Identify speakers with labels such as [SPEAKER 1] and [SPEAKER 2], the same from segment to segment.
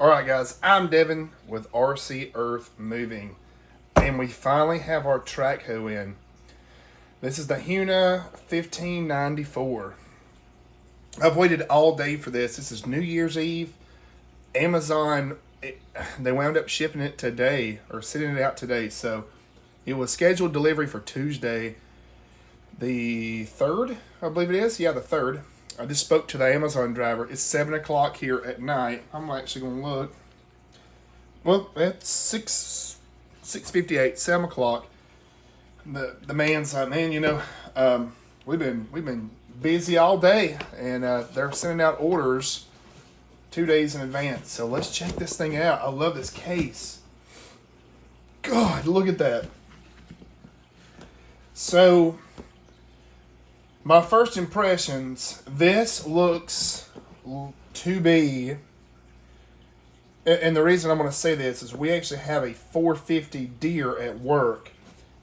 [SPEAKER 1] Alright guys, I'm Devin with RC Earth Moving, and we finally have our Trackhoe in. This is the Huina 1594. I've waited all day for this. This is New Year's Eve. Amazon, they wound up shipping it today, or sending it out today, so it was scheduled delivery for Tuesday, the 3rd, I believe it is. Yeah, the 3rd. I just spoke to the Amazon driver. It's 7 o'clock here at night. I'm actually going to look. Well, it's 6:58, 7 o'clock. The man's like, man, we've been busy all day, and they're sending out orders 2 days in advance. So let's check this thing out. I love this case. God, look at that. So, my first impressions, this looks to be, and the reason I'm going to say this is we actually have a 450 Deere at work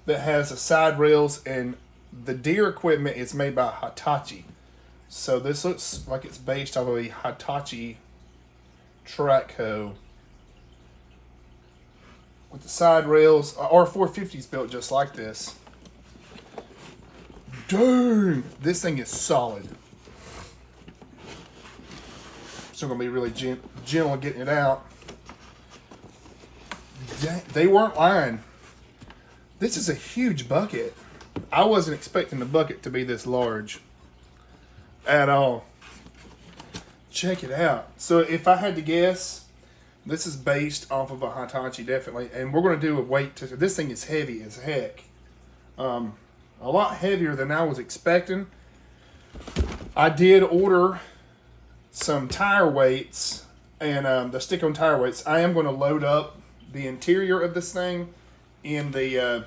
[SPEAKER 1] that has the side rails, and the Deere equipment is made by Hitachi. So this looks like it's based off of a Hitachi Trackhoe with the side rails. Our 450 is built just like this. Dang, this thing is solid. Still gonna be really gentle getting it out. They weren't lying. This is a huge bucket. I wasn't expecting the bucket to be this large at all. Check it out. So if I had to guess, this is based off of a Hitachi, definitely. And we're gonna do a weight test. This thing is heavy as heck. A lot heavier than I was expecting. I did order some tire weights and the stick-on tire weights. I am going to load up the interior of this thing in the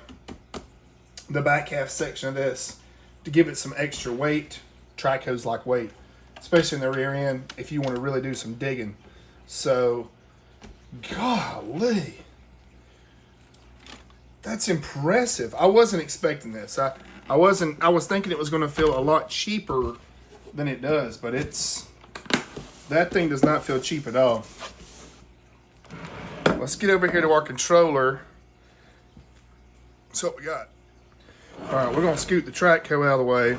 [SPEAKER 1] back half section of this to give it some extra weight. Trackhoes like weight, especially in the rear end if you want to really do some digging. So, golly. That's impressive. I wasn't expecting this. I was thinking it was going to feel a lot cheaper than it does, but that thing does not feel cheap at all. Let's get over here to our controller. So what we got. All right, we're going to scoot the Trackhoe out of the way,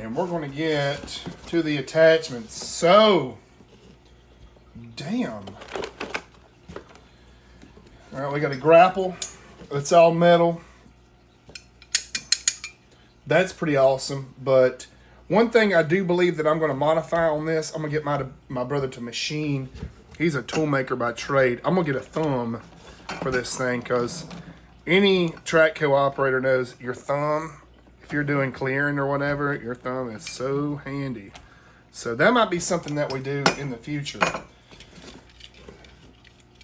[SPEAKER 1] and we're going to get to the attachments. So, damn. All right, we got a grapple. It's all metal. That's pretty awesome. But one thing I do believe that I'm going to modify on this, I'm going to get my brother to machine. He's a tool maker by trade. I'm going to get a thumb for this thing, because any Trackhoe operator knows your thumb, if you're doing clearing or whatever, your thumb is so handy. So that might be something that we do in the future.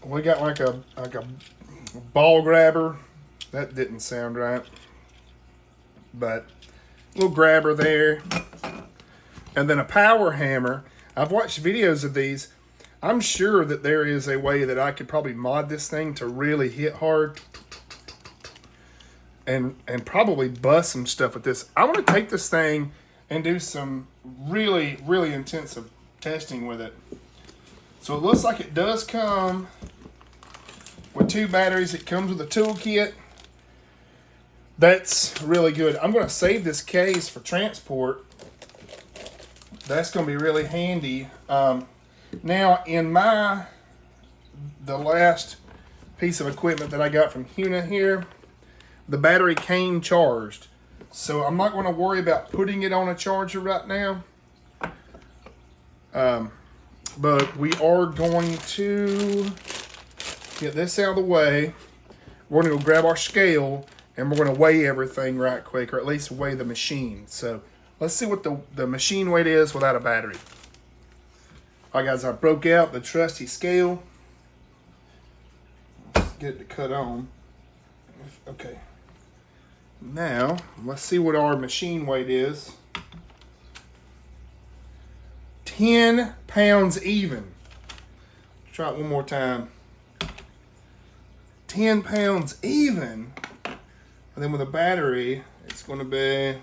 [SPEAKER 1] We got like a ball grabber. That didn't sound right. But a little grabber there. And then a power hammer. I've watched videos of these. I'm sure that there is a way that I could probably mod this thing to really hit hard. And probably bust some stuff with this. I want to take this thing and do some really, really intensive testing with it. So it looks like it does come with 2 batteries. It comes with a toolkit. That's really good. I'm going to save this case for transport. That's going to be really handy. Now, in the last piece of equipment that I got from Huina here, the battery came charged. So I'm not going to worry about putting it on a charger right now. But we are going to get this out of the way. We're going to go grab our scale, and we're going to weigh everything right quick, or at least weigh the machine. So let's see what the machine weight is without a battery. All right, guys, I broke out the trusty scale. Let's get it to cut on. Okay. Now, let's see what our machine weight is. 10 pounds even. Let's try it one more time. 10 pounds even. And then with a battery, it's going to be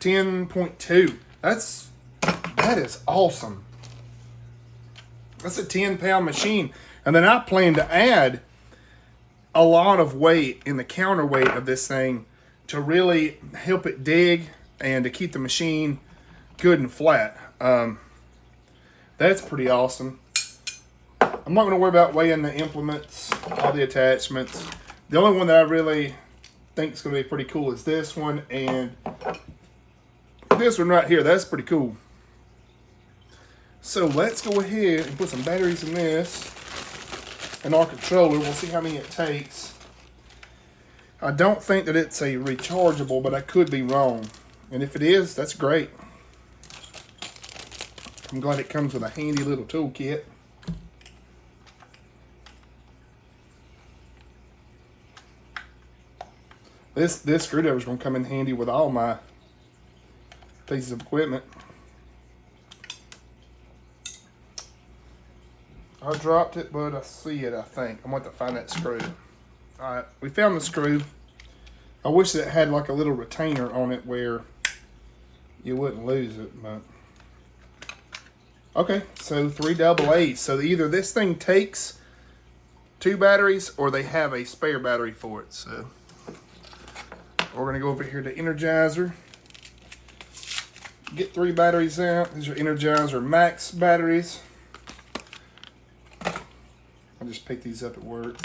[SPEAKER 1] 10.2. That's That is awesome. That's a 10-pound machine. And then I plan to add a lot of weight in the counterweight of this thing to really help it dig and to keep the machine good and flat. That's pretty awesome. I'm not going to worry about weighing the implements, all the attachments. The only one that I really think is going to be pretty cool is this one, and this one right here. That's pretty cool. So let's go ahead and put some batteries in this and our controller. We'll see how many it takes. I don't think that it's a rechargeable, but I could be wrong. And if it is, that's great. I'm glad it comes with a handy little toolkit. This screwdriver is going to come in handy with all my pieces of equipment. I dropped it, but I see it, I think. I'm going to find that screw. Alright, we found the screw. I wish that it had like a little retainer on it where you wouldn't lose it, but... Okay, so 3 AA. So either this thing takes 2 batteries or they have a spare battery for it. So we're going to go over here to Energizer. Get 3 batteries out. These are Energizer Max batteries. I'll just pick these up at work.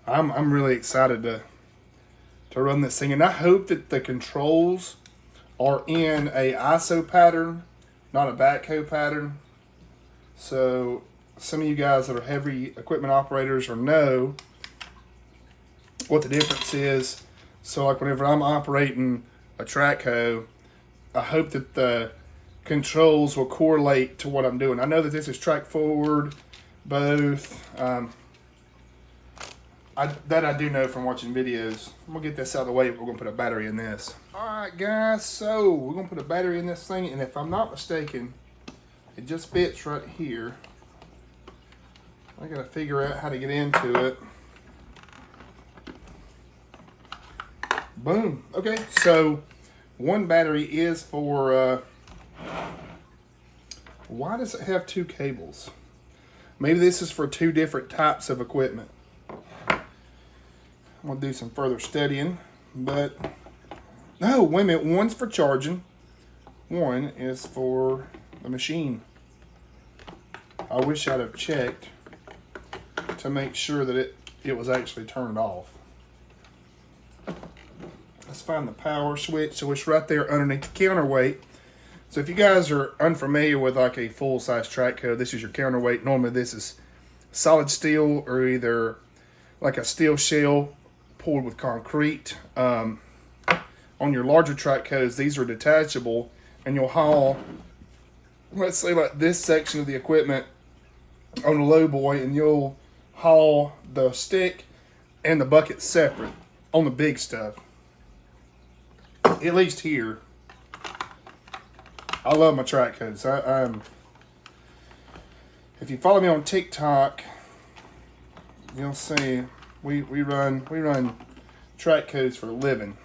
[SPEAKER 1] I'm really excited to run this thing, and I hope that the controls are in a ISO pattern, not a backhoe pattern. So some of you guys that are heavy equipment operators or know what the difference is. So like whenever I'm operating a Trackhoe, I hope that the controls will correlate to what I'm doing. I know that this is track forward, both. That I do know from watching videos. I'm gonna get this out of the way. We're gonna put a battery in this. All right, guys. So we're gonna put a battery in this thing, and if I'm not mistaken, it just fits right here. I gotta figure out how to get into it. Boom. Okay. So one battery is for. Why does it have 2 cables? Maybe this is for 2 different types of equipment. I'm going to do some further studying, but no, wait a minute. One's for charging. One is for the machine. I wish I'd have checked to make sure that it was actually turned off. Let's find the power switch. So it's right there underneath the counterweight. So if you guys are unfamiliar with like a full-size Trackhoe, this is your counterweight. Normally this is solid steel or either like a steel shell poured with concrete. On your larger Trackhoes, these are detachable, and you'll haul, let's say like this section of the equipment on a low boy, and you'll haul the stick and the bucket separate on the big stuff. At least here. I love my Trackhoes. If you follow me on TikTok, you'll see we run Trackhoes for a living.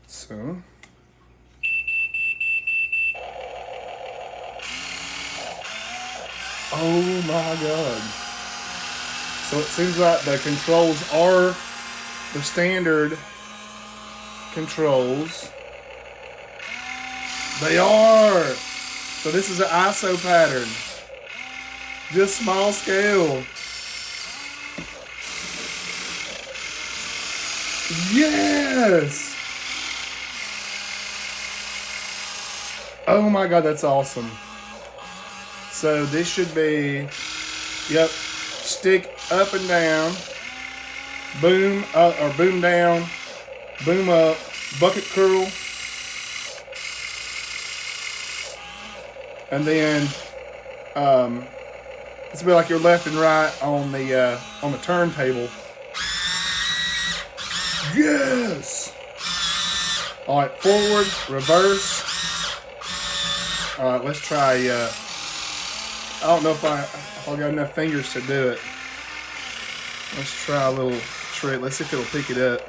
[SPEAKER 1] So oh my God. So it seems like the controls are the standard controls. They are. So this is an ISO pattern. Just small scale. Yes! Oh my God, that's awesome. So this should be, yep, stick up and down, boom up, or boom down, boom up, bucket curl, and then it's a bit like your left and right on the turntable. Yes! All right, forward, reverse, All right, let's try. I don't know if I got enough fingers to do it. Let's try a little trick. Let's see if it'll pick it up.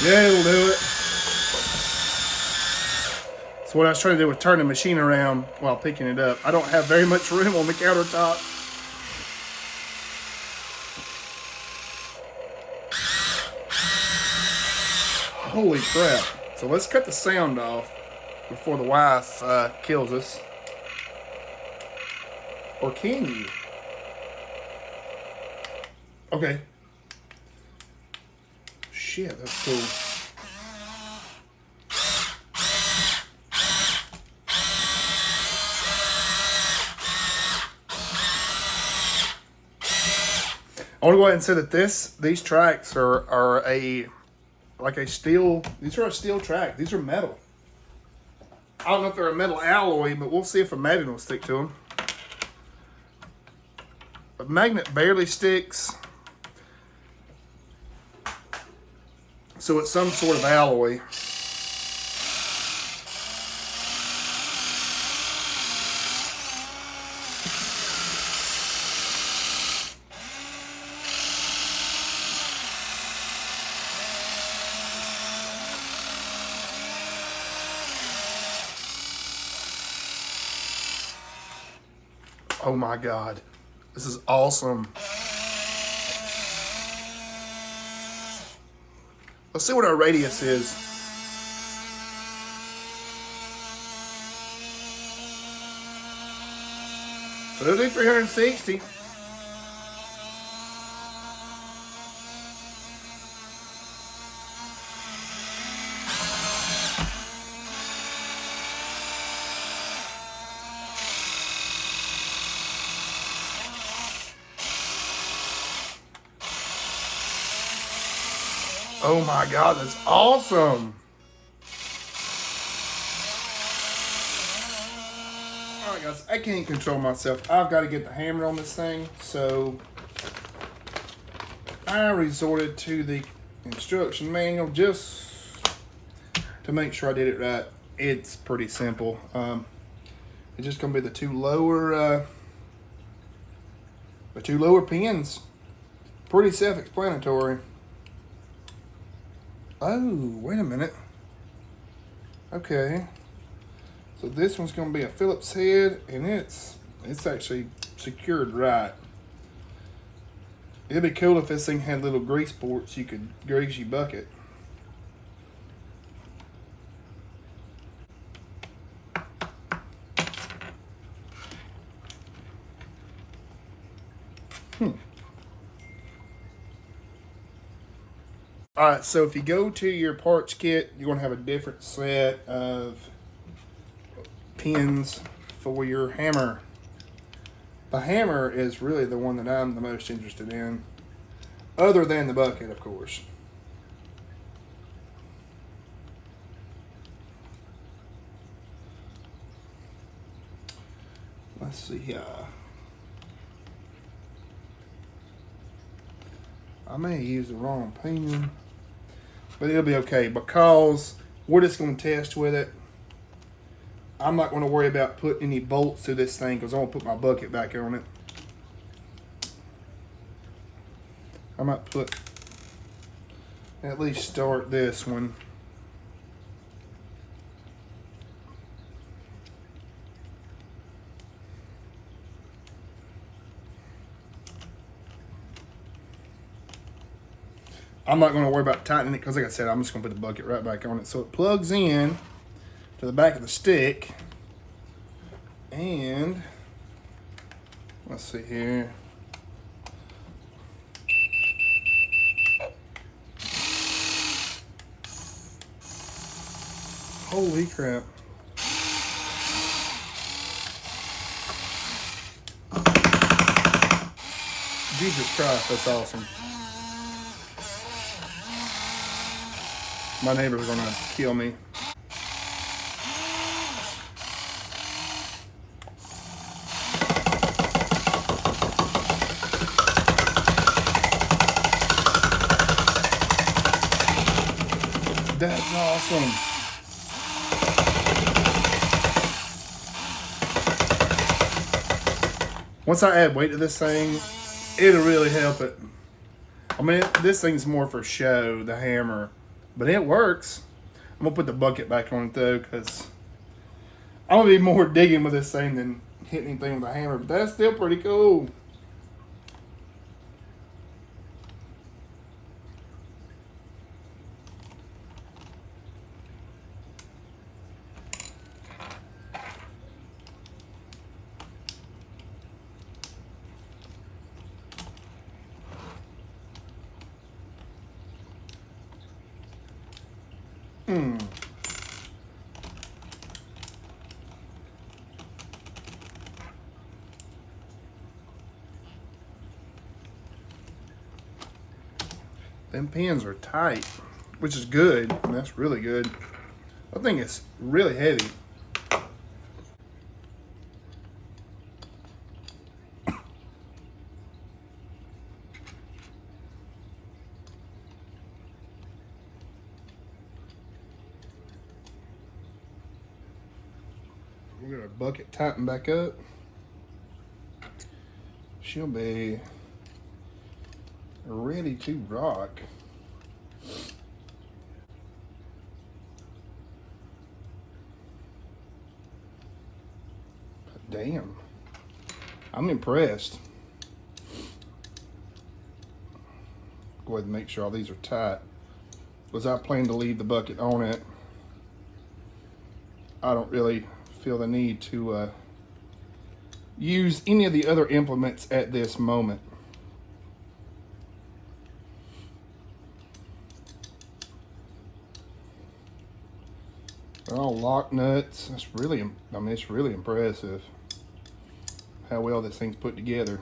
[SPEAKER 1] Yeah, it'll do it. So what I was trying to do was turn the machine around while picking it up. I don't have very much room on the countertop. Holy crap. So let's cut the sound off before the wife kills us. Or can you? Okay. Shit, that's cool. I want to go ahead and say that these tracks are like a steel. These are a steel track. These are metal. I don't know if they're a metal alloy, but we'll see if a magnet will stick to them. A magnet barely sticks, so it's some sort of alloy. Oh my God, this is awesome. Let's see what our radius is. So it'll do 360. Oh my God, that's awesome. All right, guys, I can't control myself. I've got to get the hammer on this thing, so I resorted to the instruction manual just to make sure I did it right. It's pretty simple. It's just gonna be the two lower pins. Pretty self-explanatory. Oh, wait a minute. Okay. So this one's going to be a Phillips head, and it's actually secured right. It'd be cool if this thing had little grease ports you could grease your bucket. Alright, so if you go to your parts kit, you're going to have a different set of pins for your hammer. The hammer is really the one that I'm the most interested in, other than the bucket, of course. Let's see here. I may use the wrong pin, but it'll be okay because we're just going to test with it. I'm not going to worry about putting any bolts through this thing because I'm going to put my bucket back on it. I might put, at least start this one. I'm not going to worry about tightening it because, like I said, I'm just going to put the bucket right back on it. So it plugs in to the back of the stick. And let's see here. Holy crap. Jesus Christ, that's awesome. My neighbor's gonna kill me. That's awesome. Once I add weight to this thing, it'll really help it. I mean, this thing's more for show, the hammer, but it works. I'm gonna put the bucket back on it though, because I'm gonna be more digging with this thing than hitting anything with a hammer, but that's still pretty cool. Them pins are tight, which is good. And that's really good. I think it's really heavy. We're gonna bucket tighten back up. She'll be ready to rock. Damn, I'm impressed. Go ahead and make sure all these are tight, because I plan to leave the bucket on it. I don't really feel the need to use any of the other implements at this moment. They're all lock nuts. That's really, I mean, it's really impressive how well this thing's put together.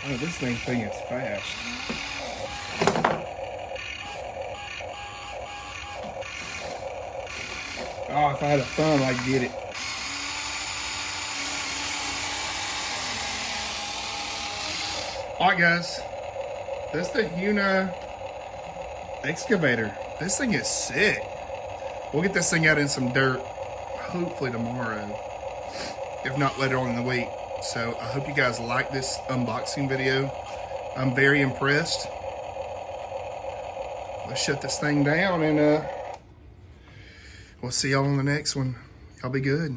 [SPEAKER 1] Oh, this thing is fast. Oh, if I had a thumb, I'd get it. Alright guys, that's the Huina excavator. This thing is sick. We'll get this thing out in some dirt, hopefully tomorrow, if not later on in the week. So I hope you guys like this unboxing video. I'm very impressed. Let's shut this thing down and we'll see y'all on the next one. Y'all be good.